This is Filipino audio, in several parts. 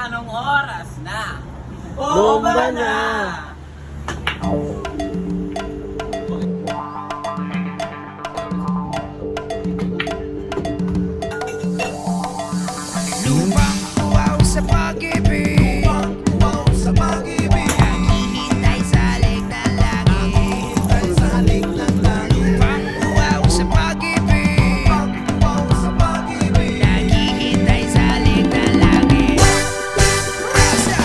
Anong oras na? Bomba na! Lupang uwaw sa pag-ibig, uwaw sa pag-ibig. Naghihintay sa halik ng langit, lupang uwaw sa pag-ibig, uwaw sa pag-ibig. Naghihintay sa halik ng langit. Rasa!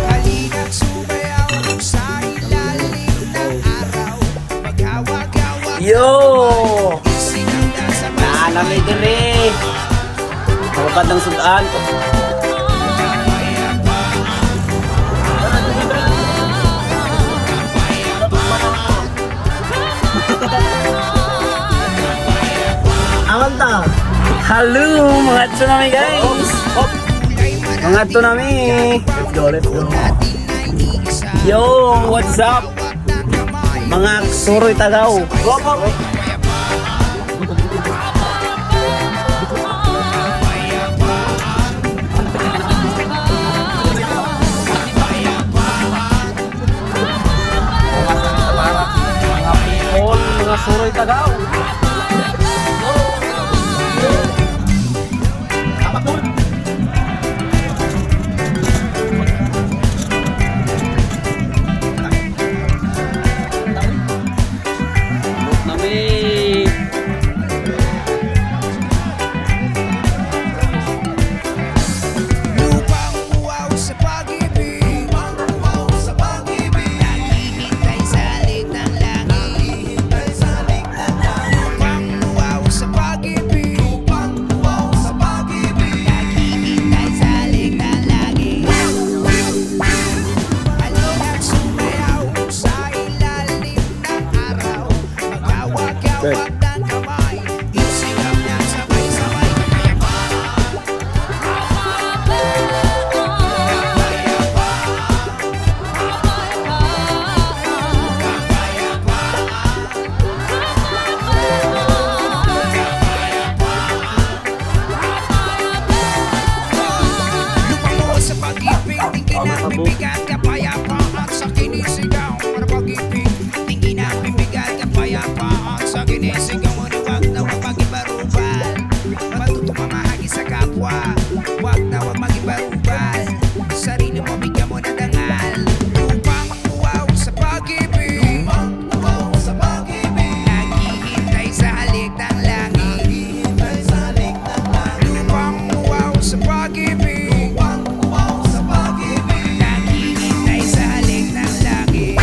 Halina't sumayaw sa ilalim ng araw. Maghawak-hawak Yo! isigaw na sa Naalamay din eh! Kapag ng sudan ko. Aman ta! Hello mga tsunami guys! Mga tsunami! Let's go, let's go! Yo! What's up? Mga suroy tagaw! Mga suroy tagaw! Nami! Lupang uwaw sa pag-ibig, uwaw sa pag-ibig. Naghihintay sa halik ng langit, lupang uwaw sa pag-ibig, uwaw sa pag-ibig. Naghihintay sa halik ng langit. Halina't sumayaw sa ilalim ng araw. Maghawak-hawak ng kamay, isigaw na sabay-sabay. Lumango sa pag-ibig, tingin ang bibigat, kapayapaan sa kinisigaw. Para pag-ibig, tingin ang bibigat, kapayapaan sa kinisigaw. Huwag na huwag mag-ibarubal, matuto mamahagi sa kapwa. Huwag na huwag mag-ibarubal, sarili mo bigyan mo na dangal. Lupang uwaw sa pag-ibig, uwaw sa pag-ibig. Naghihintay sa halik ng langit, lupang uwaw sa pag-ibig, uwaw sa pag-ibig. Naghihintay sa halik ng langit.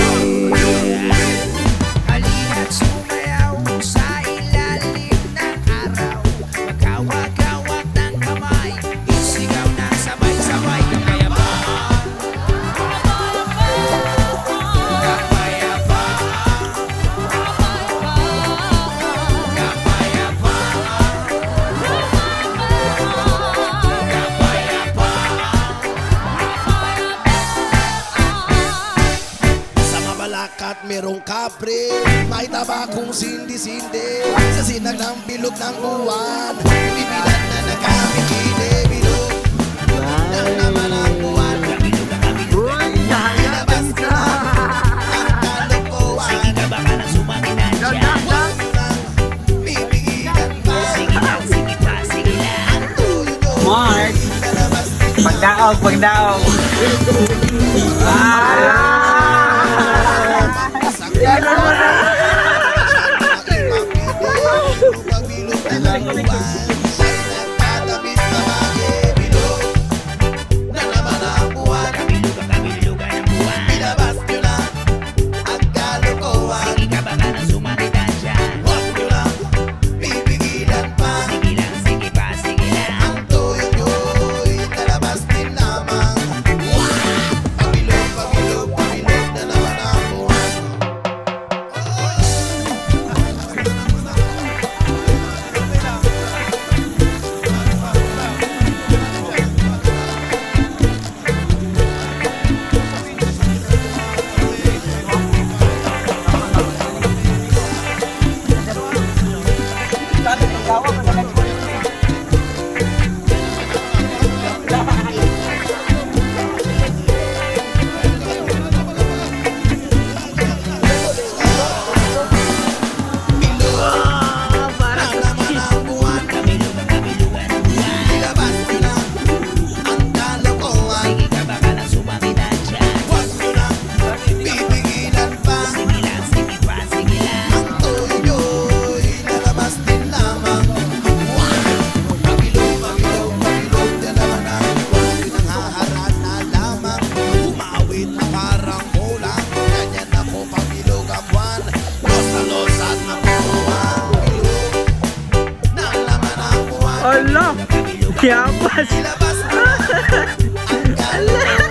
Halina't sumayaw sa ilalim ng araw. Maghawak-hawak ng kamay, isigaw na sabay-sabay. Kapayapaan, kapayapaan, Sa mabalakat merong kapre, may tabakong sindi-sindi. Sa sinag ng bilog ng buwan, bibilan na nakamikili. Bilog ng naman ang buwan. Pinabas ko na ang kalokohan. sige ka baka na sumanginan siya. Huwag mo nang bibigilan pa. Sige lang, sige pa, sige lang. Ang tuyo ko, Mark! lalabas din. Pagdaog, pagdaog! Kabilugan ang buwan. Sige ka baka na sumanginan siya. Sige lang, sige pa, sige lang. Ala! Yabas! Ilabas mo na ang galit mo.